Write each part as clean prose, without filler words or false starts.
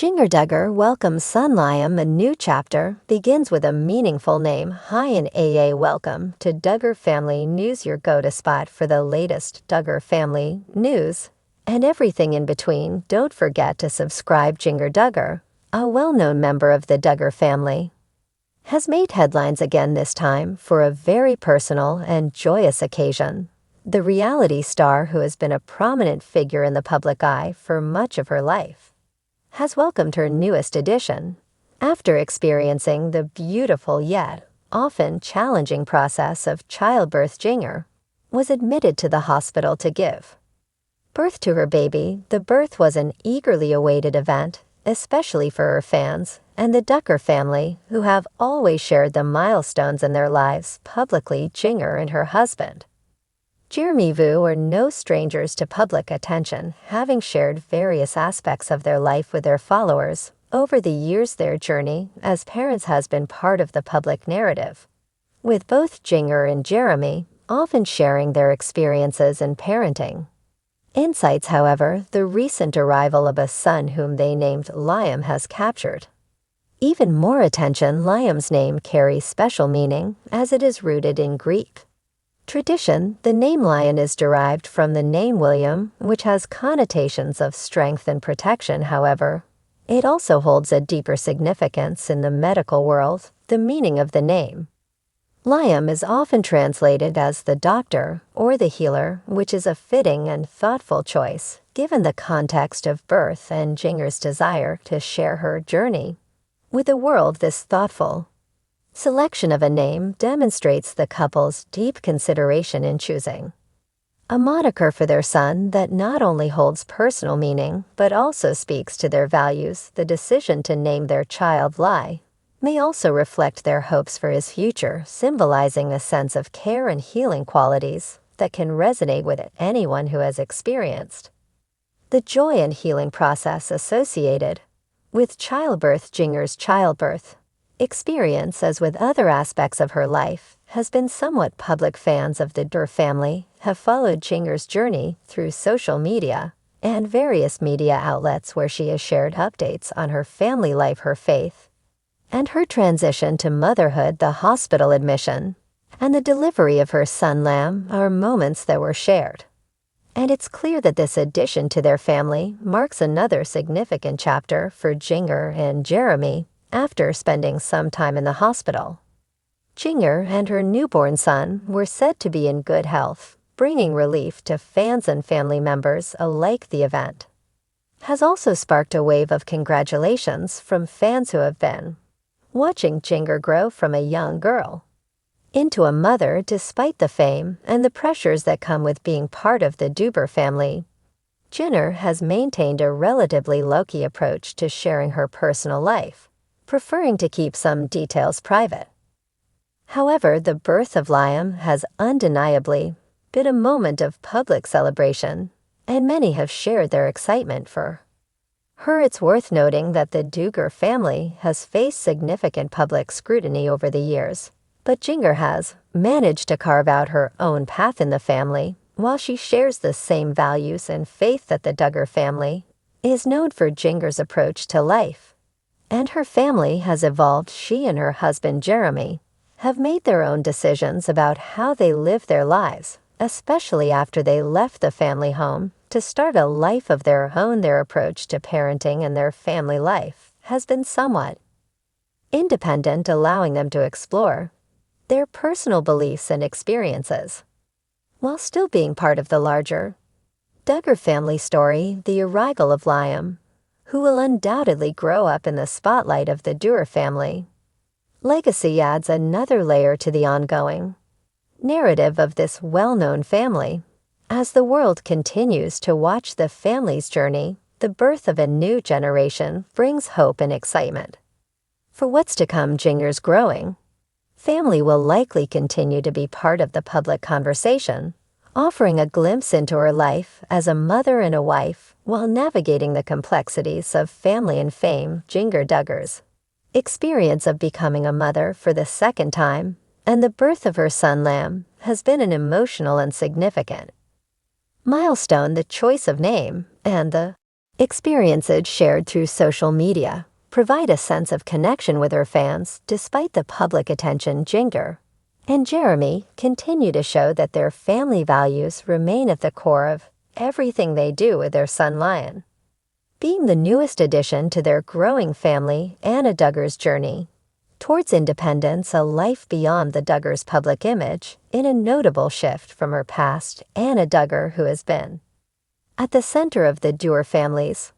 Duggar welcomes son Liam. A new chapter begins with a meaningful name. Hi and welcome to Duggar Family News, your go-to spot for the latest Duggar family news and everything in between. Don't forget to subscribe. Duggar, a well-known member of the Duggar family, has made headlines again, this time for a very personal and joyous occasion. The reality star, who has been a prominent figure in the public eye for much of her life, has welcomed her newest addition after experiencing the beautiful yet often challenging process of childbirth. Was admitted to the hospital to give birth to her baby. The birth was an eagerly awaited event, especially for her fans and the Duggar family, who have always shared the milestones in their lives publicly. And her husband, Jeremy Vu, are no strangers to public attention, having shared various aspects of their life with their followers over the years. Their journey as parents has been part of the public narrative, with both and Jeremy often sharing their experiences in parenting insights. However, the recent arrival of a son whom they named Liam has captured even more attention. Liam's name carries special meaning, as it is rooted in Greek tradition. The name Lion is derived from the name William, which has connotations of strength and protection. However, it also holds a deeper significance in the medical world. The meaning of the name Liam is often translated as the doctor or the healer, which is a fitting and thoughtful choice given the context of birth and Jinger's desire to share her journey with the world. This thoughtful selection of a name demonstrates the couple's deep consideration in choosing a moniker for their son that not only holds personal meaning but also speaks to their values. The decision to name their child Lai may also reflect their hopes for his future, symbolizing a sense of care and healing qualities that can resonate with anyone who has experienced the joy and healing process associated with childbirth. Jinger's childbirth experience, as with other aspects of her life, has been somewhat public. Fans of the Duggar family have followed Jinger's journey through social media and various media outlets, where she has shared updates on her family life, her faith, and her transition to motherhood. The hospital admission and the delivery of her son Lam are moments that were shared, and it's clear that this addition to their family marks another significant chapter for Jinger and Jeremy. After spending some time in the hospital, Jinger and her newborn son were said to be in good health, bringing relief to fans and family members alike. The event has also sparked a wave of congratulations from fans who have been watching Jinger grow from a young girl into a mother. Despite the fame and the pressures that come with being part of the Duggar family, Jinger has maintained a relatively low-key approach to sharing her personal life, preferring to keep some details private. However, the birth of Liam has undeniably been a moment of public celebration, and many have shared their excitement for her. It's worth noting that the Duggar family has faced significant public scrutiny over the years, but Jinger has managed to carve out her own path in the family. While she shares the same values and faith that the Duggar family is known for, Jinger's approach to life and her family has evolved. She and her husband Jeremy have made their own decisions about how they live their lives, especially after they left the family home to start a life of their own. Their approach to parenting and their family life has been somewhat independent, allowing them to explore their personal beliefs and experiences while still being part of the larger Duggar family story. The arrival of Liam, who will undoubtedly grow up in the spotlight of the Duggar family legacy, adds another layer to the ongoing narrative of this well-known family. As the world continues to watch the family's journey, the birth of a new generation brings hope and excitement for what's to come. Jinger's growing family will likely continue to be part of the public conversation, offering a glimpse into her life as a mother and a wife while navigating the complexities of family and fame. Jinger Duggar's experience of becoming a mother for the second time and the birth of her son Lam has been an emotional and significant milestone. The choice of name and the Experiences shared through social media provide a sense of connection with her fans despite the public attention Jinger and Jeremy continue to show that their family values remain at the core of everything they do with their son Lion. Being the newest addition to their growing family, Anna Duggar's journey towards independence, a life beyond the Duggars' public image, in a notable shift from her past, Anna Duggar, who has been at the center of the Dewar family's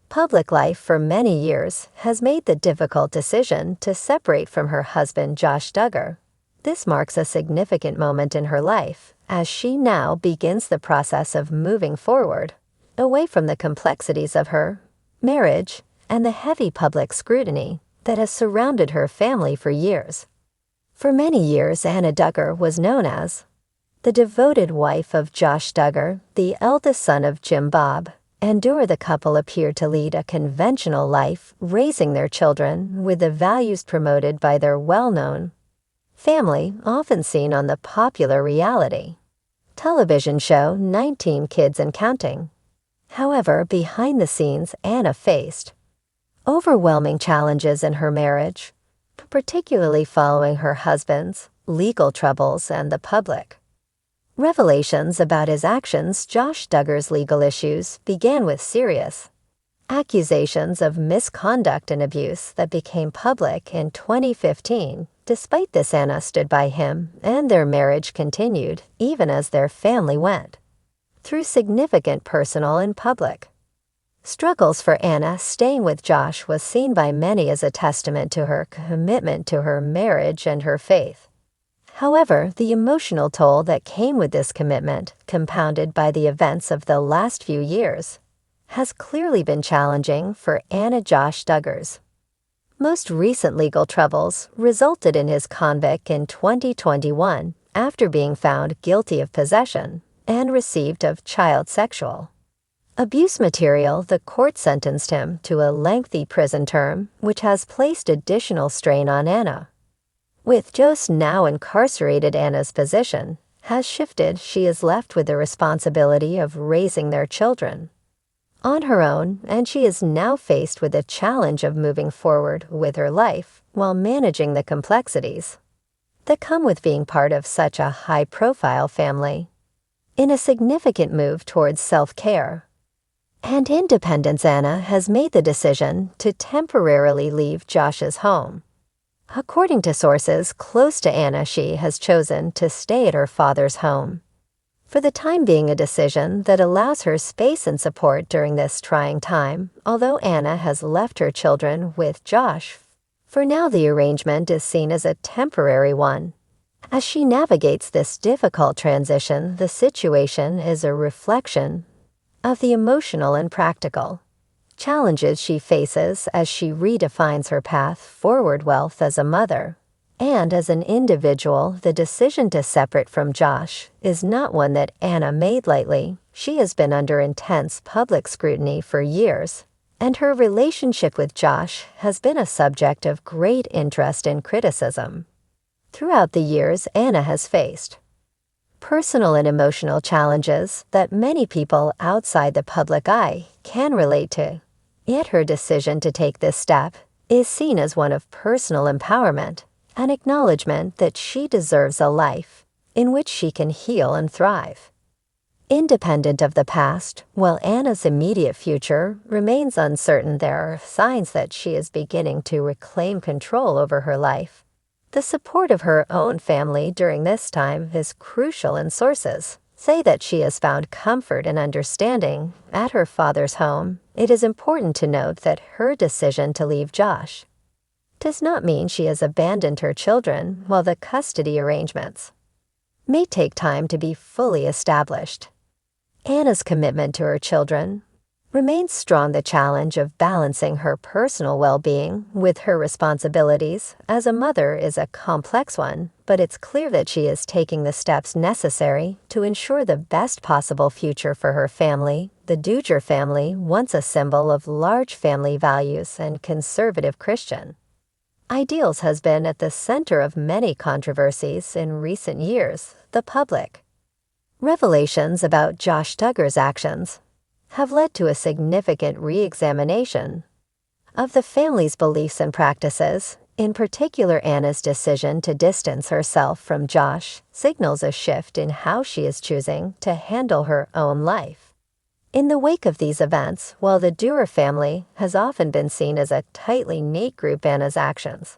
public life for many years, has made the difficult decision to separate from her husband Josh Duggar. This marks a significant moment in her life, as she now begins the process of moving forward, away from the complexities of her marriage and the heavy public scrutiny that has surrounded her family for years. For many years, Anna Duggar was known as the devoted wife of Josh Duggar, the eldest son of Jim Bob, and Dewar. The couple appeared to lead a conventional life, raising their children with the values promoted by their well-known family, often seen on the popular reality television show 19 Kids and Counting. However, behind the scenes, Anna faced overwhelming challenges in her marriage, particularly following her husband's legal troubles and the public revelations about his actions. Josh Duggar's legal issues began with serious accusations of misconduct and abuse that became public in 2015. Despite this, Anna stood by him, and their marriage continued even as their family went through significant personal and public struggles. For Anna, staying with Josh was seen by many as a testament to her commitment to her marriage and her faith. However, the emotional toll that came with this commitment, compounded by the events of the last few years, has clearly been challenging for Anna. Josh Duggar's most recent legal troubles resulted in his convict in 2021 after being found guilty of possession and received of child sexual abuse material. The court sentenced him to a lengthy prison term, which has placed additional strain on Anna. With Josh now incarcerated, Anna's position has shifted. She is left with the responsibility of raising their children on her own, and she is now faced with the challenge of moving forward with her life while managing the complexities that come with being part of such a high-profile family. In a significant move towards self-care and independence, Anna has made the decision to temporarily leave Josh's home. According to sources close to Anna, she has chosen to stay at her father's home for the time being, a decision that allows her space and support during this trying time. Although Anna has left her children with Josh, for now the arrangement is seen as a temporary one. As she navigates this difficult transition, the situation is a reflection of the emotional and practical challenges she faces as she redefines her path forward. Wealth as a mother and as an individual, the decision to separate from Josh is not one that Anna made lightly. She has been under intense public scrutiny for years, and her relationship with Josh has been a subject of great interest and criticism. Throughout the years, Anna has faced personal and emotional challenges that many people outside the public eye can relate to. Yet her decision to take this step is seen as one of personal empowerment, an acknowledgement that she deserves a life in which she can heal and thrive. Independent of the past, while Anna's immediate future remains uncertain, there are signs that she is beginning to reclaim control over her life. The support of her own family during this time is crucial, and sources say that she has found comfort and understanding at her father's home. It is important to note that her decision to leave Josh does not mean she has abandoned her children. While the custody arrangements may take time to be fully established, Anna's commitment to her children remains strong. The challenge of balancing her personal well-being with her responsibilities as a mother is a complex one, but it's clear that she is taking the steps necessary to ensure the best possible future for her family. The Duggar family, once a symbol of large family values and conservative Christian ideals, has been at the center of many controversies in recent years. The public revelations about Josh Duggar's actions have led to a significant re-examination of the family's beliefs and practices. In particular, Anna's decision to distance herself from Josh signals a shift in how she is choosing to handle her own life. In the wake of these events, while the Dewar family has often been seen as a tightly knit group, Anna's actions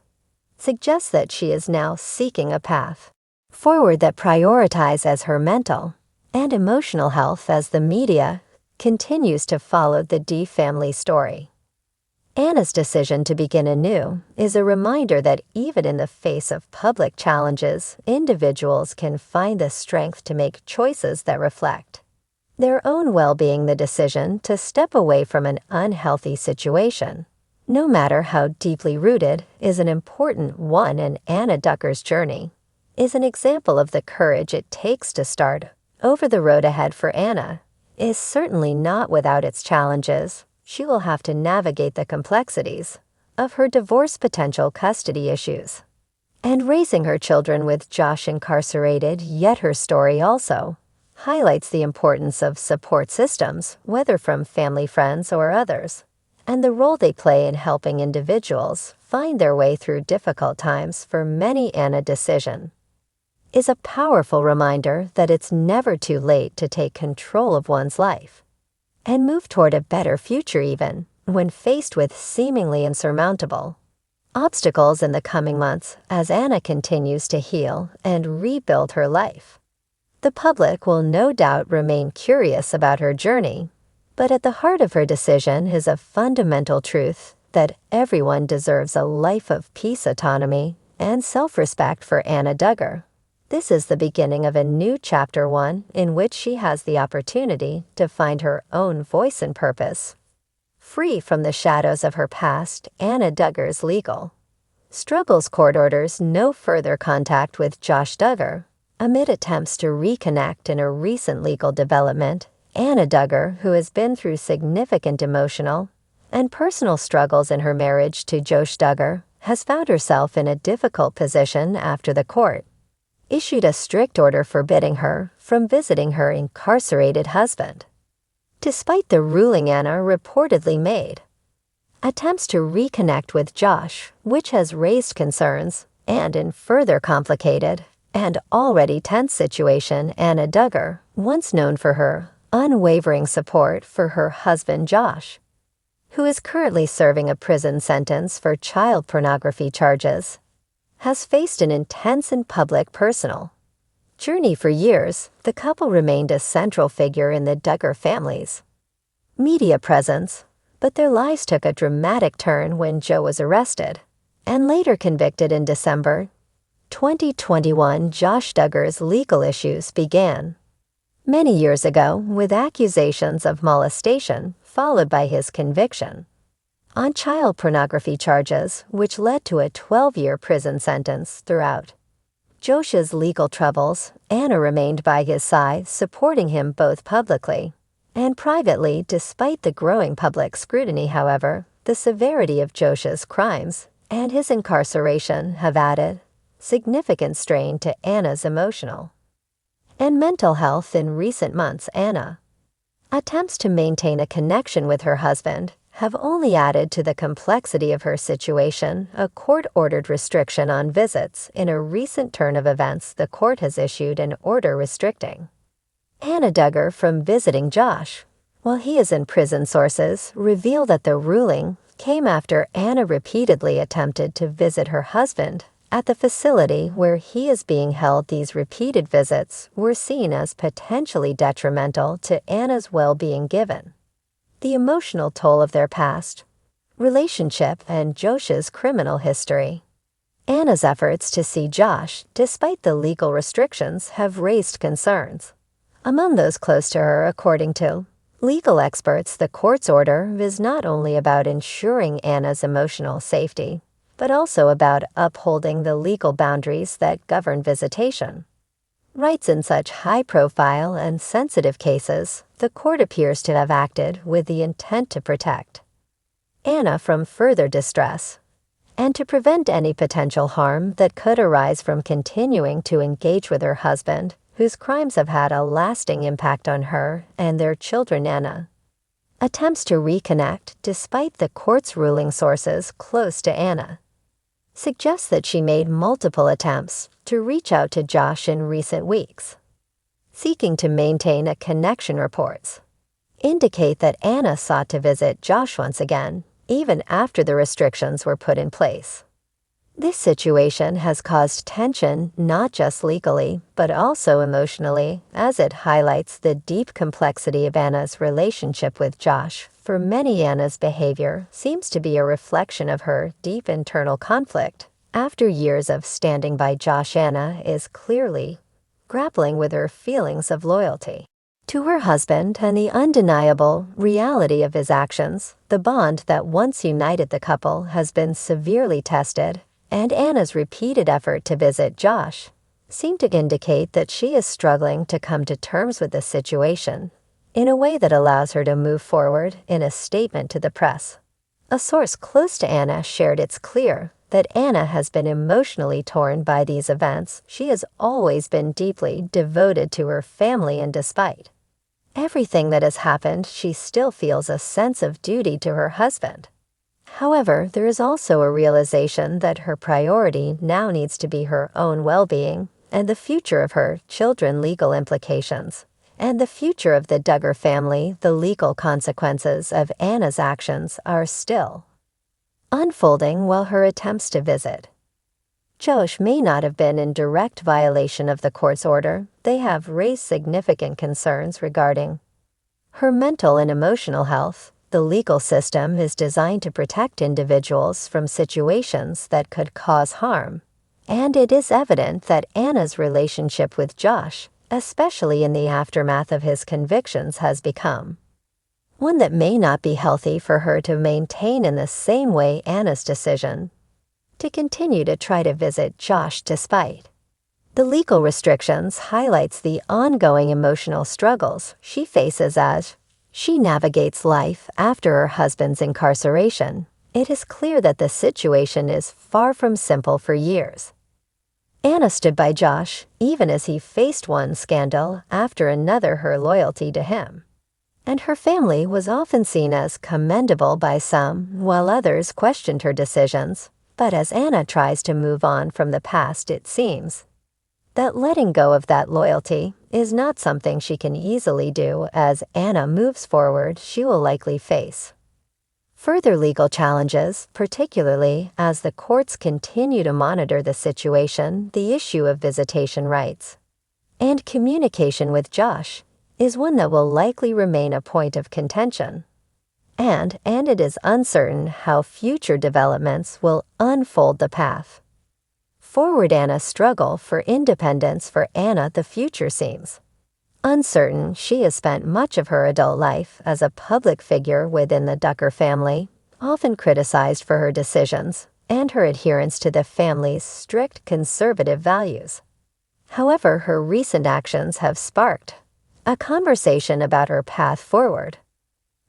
suggest that she is now seeking a path forward that prioritizes her mental and emotional health as the media continues to follow the D family story. Anna's decision to begin anew is a reminder that even in the face of public challenges, individuals can find the strength to make choices that reflect their own well-being. The decision to step away from an unhealthy situation, no matter how deeply rooted, is an important one, and Anna Ducker's journey is an example of the courage it takes to start over. The road ahead for Anna is certainly not without its challenges. She will have to navigate the complexities of her divorce, potential custody issues, and raising her children with Josh incarcerated. Yet her story also highlights the importance of support systems, whether from family, friends, or others, and the role they play in helping individuals find their way through difficult times. For many, Anna's decision is a powerful reminder that it's never too late to take control of one's life and move toward a better future, even when faced with seemingly insurmountable obstacles in the coming months. As Anna continues to heal and rebuild her life, the public will no doubt remain curious about her journey, but at the heart of her decision is a fundamental truth that everyone deserves a life of peace, autonomy, and self-respect. For Anna Duggar, this is the beginning of a new chapter, one in which she has the opportunity to find her own voice and purpose. Free from the shadows of her past, Anna Duggar's legal struggles, court orders, no further contact with Josh Duggar. Amid attempts to reconnect in a recent legal development, Anna Duggar, who has been through significant emotional and personal struggles in her marriage to Josh Duggar, has found herself in a difficult position after the court issued a strict order forbidding her from visiting her incarcerated husband. Despite the ruling, Anna reportedly made attempts to reconnect with Josh, which has raised concerns, and in further complicated and already tense situation, Anna Duggar, once known for her unwavering support for her husband Josh, who is currently serving a prison sentence for child pornography charges, has faced an intense and public personal journey. For years, the couple remained a central figure in the Duggar family's media presence, but their lives took a dramatic turn when Joe was arrested and later convicted in December 2021. Josh Duggar's legal issues began many years ago with accusations of molestation, followed by his conviction on child pornography charges, which led to a 12-year prison sentence. Throughout Josh's legal troubles, Anna remained by his side, supporting him both publicly and privately. Despite the growing public scrutiny, however, the severity of Josh's crimes and his incarceration have added significant strain to Anna's emotional and mental health. In recent months, Anna's attempts to maintain a connection with her husband have only added to the complexity of her situation. A court-ordered restriction on visits. In a recent turn of events, the court has issued an order restricting Anna Duggar from visiting Josh while he is in prison. Sources reveal that the ruling came after Anna repeatedly attempted to visit her husband at the facility where he is being held. These repeated visits were seen as potentially detrimental to Anna's well-being, given the emotional toll of their past relationship and Josh's criminal history. Anna's efforts to see Josh, despite the legal restrictions, have raised concerns among those close to her. According to legal experts, the court's order is not only about ensuring Anna's emotional safety, but also about upholding the legal boundaries that govern visitation rights. In such high-profile and sensitive cases, the court appears to have acted with the intent to protect Anna from further distress and to prevent any potential harm that could arise from continuing to engage with her husband, whose crimes have had a lasting impact on her and their children. Anna Attempts to reconnect despite the court's ruling. Sources close to Anna suggest that she made multiple attempts to reach out to Josh in recent weeks, seeking to maintain a connection. Reports indicate that Anna sought to visit Josh once again, even after the restrictions were put in place. This situation has caused tension not just legally, but also emotionally, as it highlights the deep complexity of Anna's relationship with Josh. For many, Anna's behavior seems to be a reflection of her deep internal conflict. After years of standing by Josh, Anna is clearly grappling with her feelings of loyalty to her husband and the undeniable reality of his actions. The bond that once united the couple has been severely tested, and Anna's repeated effort to visit Josh seem to indicate that she is struggling to come to terms with the situation in a way that allows her to move forward. In a statement to the press, a source close to Anna shared, "It's clear that Anna has been emotionally torn by these events. She has always been deeply devoted to her family, and despite everything that has happened, she still feels a sense of duty to her husband. However, there is also a realization that her priority now needs to be her own well-being and the future of her children." Legal implications and the future of the Duggar family. The legal consequences of Anna's actions are still unfolding. While her attempts to visit Josh may not have been in direct violation of the court's order, they have raised significant concerns regarding her mental and emotional health. The legal system is designed to protect individuals from situations that could cause harm, and it is evident that Anna's relationship with Josh, especially in the aftermath of his convictions, has become one that may not be healthy for her to maintain. In the same way, Anna's decision to continue to try to visit Josh despite the legal restrictions highlights the ongoing emotional struggles she faces as she navigates life after her husband's incarceration. It is clear that the situation is far from simple. For years, Anna stood by Josh, even as he faced one scandal after another. Her loyalty to him and her family was often seen as commendable by some, while others questioned her decisions. But as Anna tries to move on from the past, it seems that letting go of that loyalty is not something she can easily do. As Anna moves forward, she will likely face further legal challenges, particularly as the courts continue to monitor the situation. The issue of visitation rights and communication with Josh is one that will likely remain a point of contention, and it is uncertain how future developments will unfold. The path forward. Anna's struggle for independence. For Anna, the future seems uncertain. She has spent much of her adult life as a public figure within the Duggar family, often criticized for her decisions and her adherence to the family's strict conservative values. However, her recent actions have sparked a conversation about her path forward.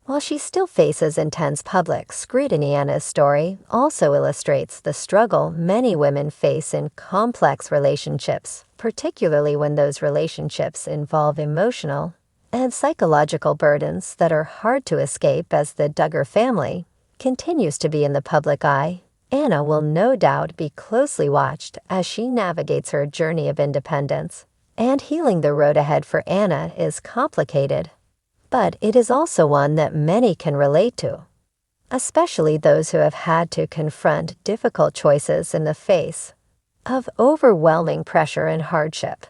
While she still faces intense public scrutiny, Anna's story also illustrates the struggle many women face in complex relationships, particularly when those relationships involve emotional and psychological burdens that are hard to escape. As the Duggar family continues to be in the public eye, Anna will no doubt be closely watched as she navigates her journey of independence and healing. The road ahead for Anna is complicated, but it is also one that many can relate to, especially those who have had to confront difficult choices in the face of overwhelming pressure and hardship.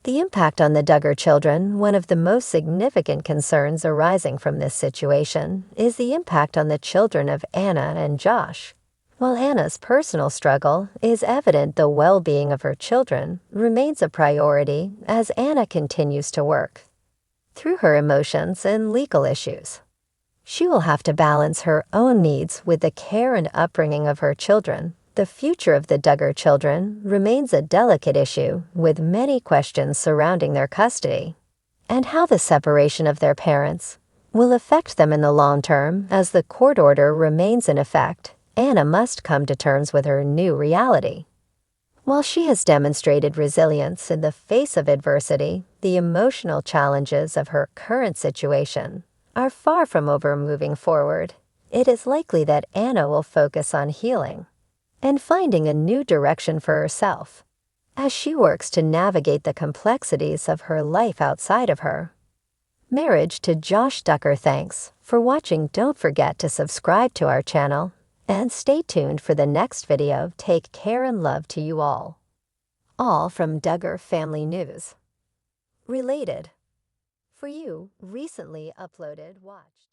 The impact on the Duggar children. One of the most significant concerns arising from this situation is the impact on the children of Anna and Josh. While Anna's personal struggle is evident, the well-being of her children remains a priority as Anna continues to work through her emotions and legal issues. She will have to balance her own needs with the care and upbringing of her children. The future of the Duggar children remains a delicate issue, with many questions surrounding their custody and how the separation of their parents will affect them in the long term. As the court order remains in effect, Anna must come to terms with her new reality. While she has demonstrated resilience in the face of adversity, the emotional challenges of her current situation are far from over moving forward. It is likely that Anna will focus on healing and finding a new direction for herself as she works to navigate the complexities of her life outside of her marriage. To Josh Ducker, thanks for watching. Don't forget to subscribe to our channel and stay tuned for the next video. Take care and love to you all. All from Duggar Family News. Related. For you, recently uploaded, watched.